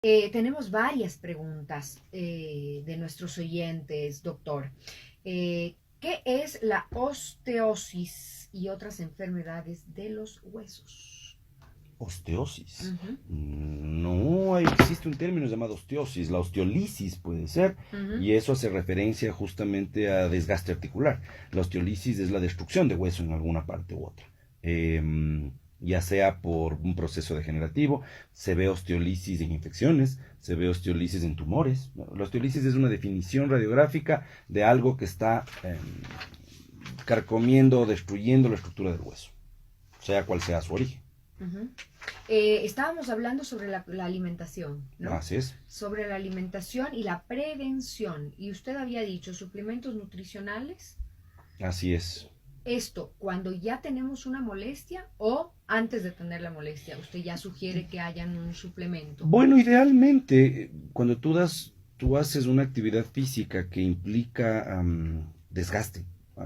Tenemos varias preguntas de nuestros oyentes, doctor. ¿Qué es la osteosis y otras enfermedades de los huesos? Osteosis. Ujú, No existe un término llamado osteosis. La osteolisis puede ser, ujú. y eso hace referencia justamente a desgaste articular. La osteolisis es la destrucción de hueso en alguna parte u otra. Ya sea por un proceso degenerativo, se ve osteolisis en infecciones, se ve osteolisis en tumores. La osteolisis es una definición radiográfica de algo que está carcomiendo o destruyendo la estructura del hueso, sea cual sea su origen. Ujú. Estábamos hablando sobre la alimentación, ¿no? Así es. Sobre la alimentación y la prevención. Y usted había dicho suplementos nutricionales. Así es. Esto, cuando ya tenemos una molestia o antes de tener la molestia, usted ya sugiere que hayan un suplemento. Bueno, idealmente, cuando tú haces una actividad física que implica desgaste, uh,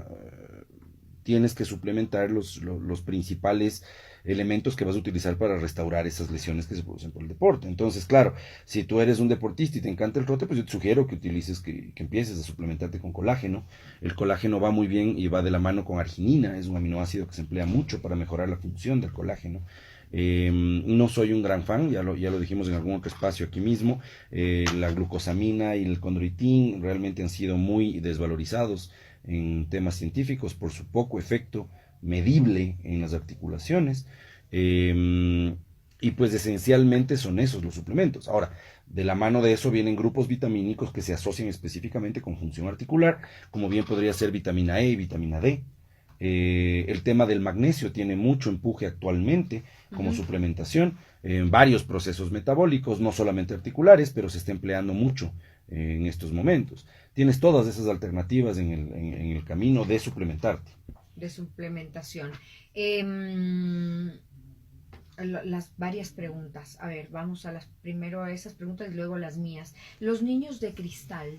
tienes que suplementar los principales elementos que vas a utilizar para restaurar esas lesiones que se producen por el deporte. Entonces, claro, si tú eres un deportista y te encanta el trote, pues yo te sugiero que utilices, que empieces a suplementarte con colágeno. El colágeno va muy bien y va de la mano con arginina, es un aminoácido que se emplea mucho para mejorar la función del colágeno. No soy un gran fan, ya lo dijimos en algún otro espacio aquí mismo. La glucosamina y el condroitín realmente han sido muy desvalorizados en temas científicos por su poco efecto medible en las articulaciones. Y pues esencialmente son esos los suplementos. Ahora, de la mano de eso vienen grupos vitamínicos que se asocian específicamente con función articular, como bien podría ser vitamina E y vitamina D. El tema del magnesio tiene mucho empuje actualmente como Ujú. suplementación en varios procesos metabólicos, no solamente articulares, pero se está empleando mucho en estos momentos. Tienes todas esas alternativas en el camino de suplementarte. De suplementación. Em, las varias preguntas. A ver, vamos a las primero a esas preguntas y luego las mías. Los niños de cristal.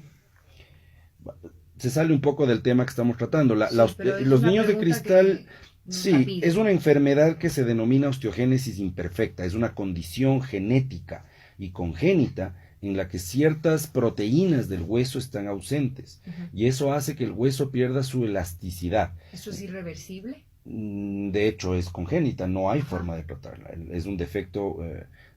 Se sale un poco del tema que estamos tratando. Sí, pero es Los una niños de pregunta cristal, que nos la sí, es piden. una enfermedad que se denomina osteogénesis imperfecta, es una condición genética y congénita en la que ciertas proteínas del hueso están ausentes Ujú. y eso hace que el hueso pierda su elasticidad. ¿Eso es irreversible? De hecho, es congénita, no hay Ajá. forma de tratarla. Es un defecto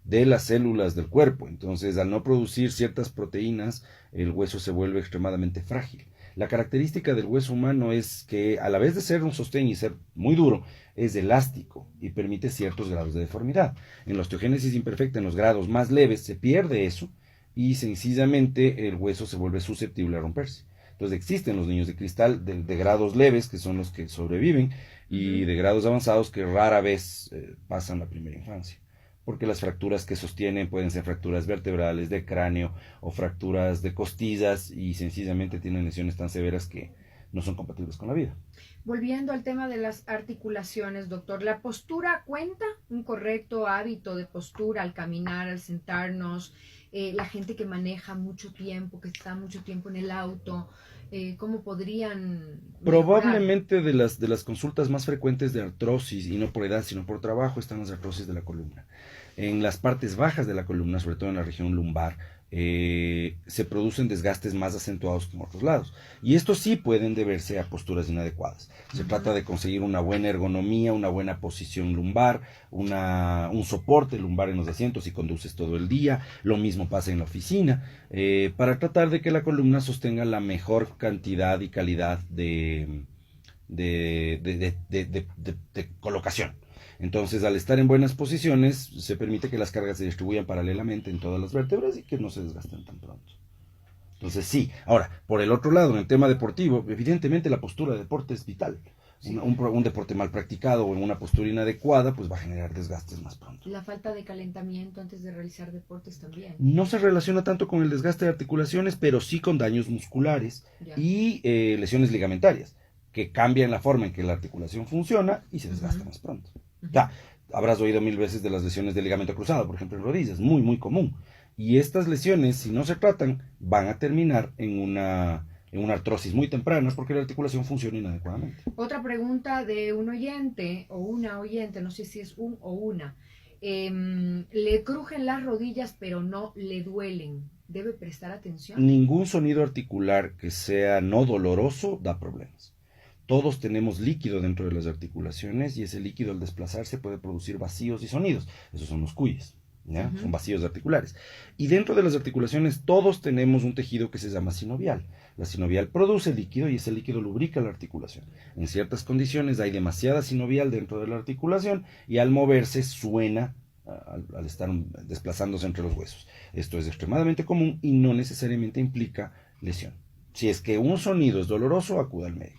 de las células del cuerpo. Entonces, al no producir ciertas proteínas, el hueso se vuelve extremadamente frágil. La característica del hueso humano es que, a la vez de ser un sostén y ser muy duro, es elástico y permite ciertos grados de deformidad. En la osteogénesis imperfecta, en los grados más leves, se pierde eso y sencillamente el hueso se vuelve susceptible a romperse. Entonces existen los niños de cristal de grados leves, que son los que sobreviven, y Ujú. de grados avanzados que rara vez pasan la primera infancia. Porque las fracturas que sostienen pueden ser fracturas vertebrales, de cráneo o fracturas de costillas y sencillamente tienen lesiones tan severas que no son compatibles con la vida. Volviendo al tema de las articulaciones, doctor, ¿la postura cuenta? ¿Un correcto hábito de postura al caminar, al sentarnos? La gente que maneja mucho tiempo, que está mucho tiempo en el auto, ¿cómo podrían mejorar? Probablemente de las consultas más frecuentes de artrosis, y no por edad, sino por trabajo, están las artrosis de la columna. En las partes bajas de la columna, sobre todo en la región lumbar, se producen desgastes más acentuados que en otros lados. Y estos sí pueden deberse a posturas inadecuadas. Se Ujú. trata de conseguir una buena ergonomía, una buena posición lumbar, un soporte lumbar en los asientos si conduces todo el día. Lo mismo pasa en la oficina, para tratar de que la columna sostenga la mejor cantidad y calidad de colocación. Entonces, al estar en buenas posiciones, se permite que las cargas se distribuyan paralelamente en todas las vértebras y que no se desgasten tan pronto. Entonces, sí. Ahora, por el otro lado, en el tema deportivo, evidentemente la postura de deporte es vital. Sí. Un deporte mal practicado o en una postura inadecuada, pues va a generar desgastes más pronto. La falta de calentamiento antes de realizar deportes también. No se relaciona tanto con el desgaste de articulaciones, pero sí con daños musculares Ya. y lesiones ligamentarias, que cambian la forma en que la articulación funciona y se desgasta Ujú, más pronto. ujú. Ya, habrás oído mil veces de las lesiones de ligamento cruzado, por ejemplo, en rodillas, muy, muy común. Y estas lesiones, si no se tratan, van a terminar en una artrosis muy temprana porque la articulación funciona inadecuadamente. Otra pregunta de un oyente o una oyente, no sé si es un o una. le crujen las rodillas pero no le duelen, ¿debe prestar atención? Ningún sonido articular que sea no doloroso da problemas. Todos tenemos líquido dentro de las articulaciones y ese líquido al desplazarse puede producir vacíos y sonidos. Esos son los cuyes, ¿ya? Son vacíos articulares. Y dentro de las articulaciones todos tenemos un tejido que se llama sinovial. La sinovial produce líquido y ese líquido lubrica la articulación. En ciertas condiciones hay demasiada sinovial dentro de la articulación y al moverse suena al estar desplazándose entre los huesos. Esto es extremadamente común y no necesariamente implica lesión. Si es que un sonido es doloroso, acuda al médico.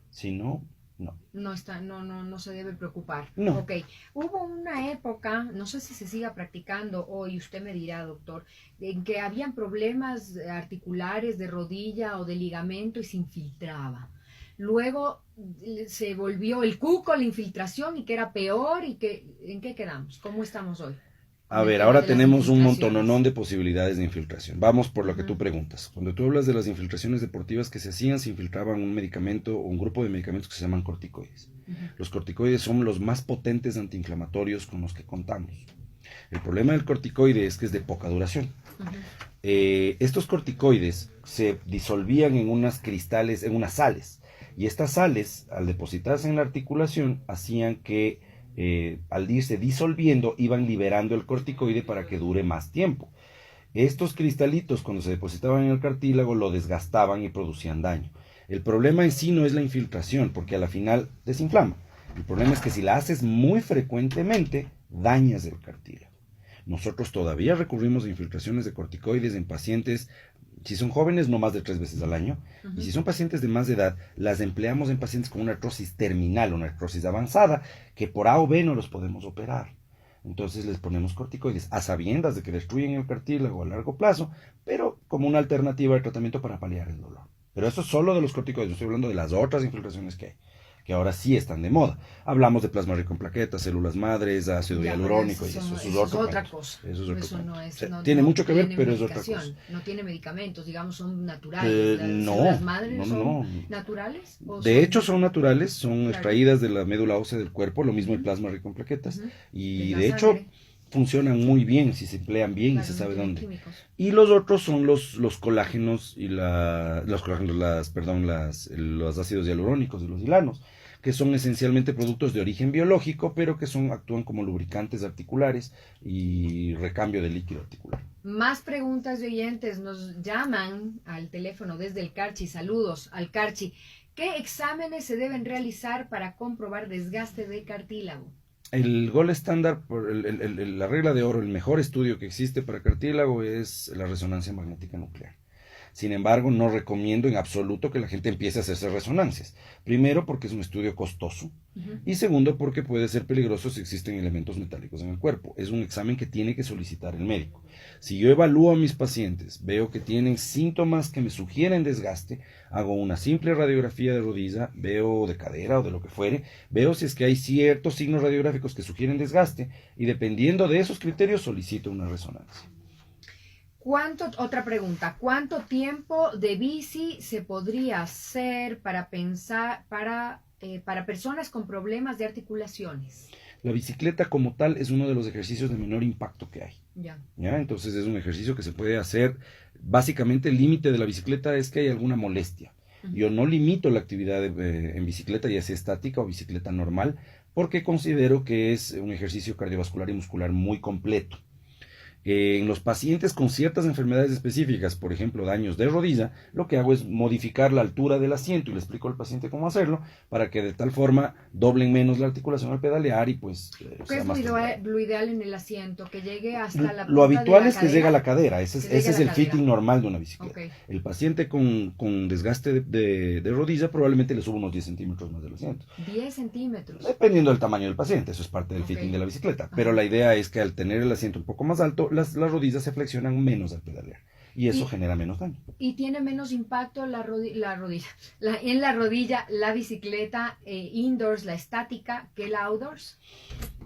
Si no, no. No se debe preocupar. No. Ok. Hubo una época, no sé si se siga practicando hoy, usted me dirá, doctor, en que habían problemas articulares de rodilla o de ligamento y se infiltraba. Luego se volvió el cuco, la infiltración, y que era peor, y que ¿en qué quedamos? ¿Cómo estamos hoy? A ver, ahora tenemos un montononón de posibilidades de infiltración. Vamos por lo que tú preguntas. Cuando tú hablas de las infiltraciones deportivas que se hacían, se infiltraban un medicamento o un grupo de medicamentos que se llaman corticoides. Los corticoides son los más potentes antiinflamatorios con los que contamos. El problema del corticoide es que es de poca duración. Estos corticoides se disolvían en unas cristales, en unas sales. Y estas sales, al depositarse en la articulación, hacían que al irse disolviendo, iban liberando el corticoide para que dure más tiempo. Estos cristalitos, cuando se depositaban en el cartílago, lo desgastaban y producían daño. El problema en sí no es la infiltración, porque a la final desinflama. El problema es que si la haces muy frecuentemente, dañas el cartílago. Nosotros todavía recurrimos a infiltraciones de corticoides en pacientes, si son jóvenes, no más de 3 veces al año. Y si son pacientes de más de edad, las empleamos en pacientes con una artrosis terminal, una artrosis avanzada, que por A o B no los podemos operar. Entonces les ponemos corticoides, a sabiendas de que destruyen el cartílago a largo plazo, pero como una alternativa de tratamiento para paliar el dolor. Pero eso es solo de los corticoides, estoy hablando de las otras infiltraciones que hay, que ahora sí están de moda. Hablamos de plasma rico en plaquetas, células madres, ácido hialurónico, y eso es otra cosa. Eso es Eso no es, tiene mucho que ver, tiene pero es otra cosa. No tiene medicamentos, digamos, son naturales. Las No, células madres no. son naturales. De hecho son naturales, son extraídas de la médula ósea del cuerpo, lo mismo el plasma rico en plaquetas. Y de hecho funcionan muy bien si se emplean bien y se sabe dónde. Químicos. Y los otros son los colágenos y los ácidos hialurónicos y los hilanos, que son esencialmente productos de origen biológico, pero que actúan como lubricantes articulares y recambio de líquido articular. Más preguntas de oyentes, nos llaman al teléfono desde el Carchi. Saludos al Carchi. ¿Qué exámenes se deben realizar para comprobar desgaste de cartílago? El gold estándar, la regla de oro, el mejor estudio que existe para cartílago es la resonancia magnética nuclear. Sin embargo, no recomiendo en absoluto que la gente empiece a hacerse resonancias. Primero, porque es un estudio costoso. Y segundo, porque puede ser peligroso si existen elementos metálicos en el cuerpo. Es un examen que tiene que solicitar el médico. Si yo evalúo a mis pacientes, veo que tienen síntomas que me sugieren desgaste, hago una simple radiografía de rodilla, veo de cadera o de lo que fuere, veo si es que hay ciertos signos radiográficos que sugieren desgaste y dependiendo de esos criterios solicito una resonancia. Otra pregunta, ¿cuánto tiempo de bici se podría hacer para personas con problemas de articulaciones? La bicicleta como tal es uno de los ejercicios de menor impacto que hay. ¿Ya? Entonces es un ejercicio que se puede hacer. Básicamente el límite de la bicicleta es que hay alguna molestia. Yo no limito la actividad en bicicleta, ya sea estática o bicicleta normal, porque considero que es un ejercicio cardiovascular y muscular muy completo. En los pacientes con ciertas enfermedades específicas, por ejemplo daños de rodilla, lo que hago es modificar la altura del asiento y le explico al paciente cómo hacerlo para que de tal forma doblen menos la articulación al pedalear y pues ¿qué es lo ideal en el asiento? Que llegue hasta la punta Lo habitual de la es que llegue a la cadera, ese es el fitting normal de una bicicleta. Okay. El paciente con desgaste de rodilla probablemente le suba unos 10 centímetros más del asiento. 10 centímetros. Dependiendo del tamaño del paciente, eso es parte del fitting de la bicicleta. Pero la idea es que al tener el asiento un poco más alto, las rodillas se flexionan menos al pedalear y eso genera menos daño. Y tiene menos impacto en la rodilla, la bicicleta indoors, la estática, que la outdoors.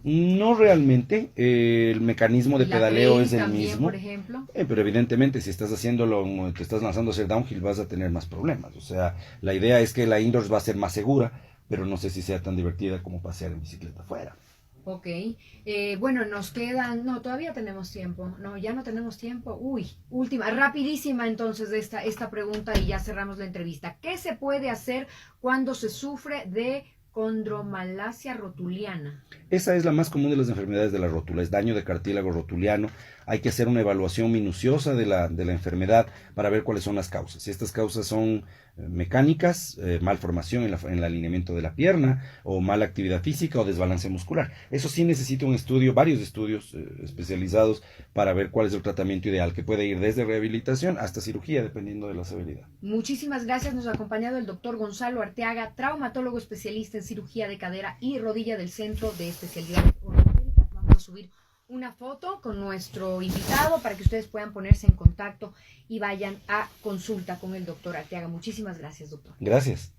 No realmente, el mecanismo de pedaleo es el también, mismo. Por ejemplo. Pero evidentemente si estás haciéndolo, te estás lanzando a hacer downhill, vas a tener más problemas. O sea, la idea es que la indoors va a ser más segura, pero no sé si sea tan divertida como pasear en bicicleta afuera. Ok, bueno, nos quedan, no, todavía tenemos tiempo, no, ya no tenemos tiempo, uy, última, rapidísima entonces de esta pregunta y ya cerramos la entrevista. ¿Qué se puede hacer cuando se sufre de condromalacia rotuliana? Esa es la más común de las enfermedades de la rótula, es daño de cartílago rotuliano. Hay que hacer una evaluación minuciosa de la enfermedad para ver cuáles son las causas. Si estas causas son mecánicas, malformación en el alineamiento de la pierna, o mala actividad física o desbalance muscular. Eso sí necesita un estudio, varios estudios especializados para ver cuál es el tratamiento ideal, que puede ir desde rehabilitación hasta cirugía, dependiendo de la severidad. Muchísimas gracias. Nos ha acompañado el doctor Gonzalo Arteaga, traumatólogo especialista en cirugía de cadera y rodilla del Centro de Especialidades Ortopédicas. Vamos a subir una foto con nuestro invitado para que ustedes puedan ponerse en contacto y vayan a consulta con el doctor Arteaga. Muchísimas gracias, doctor. Gracias.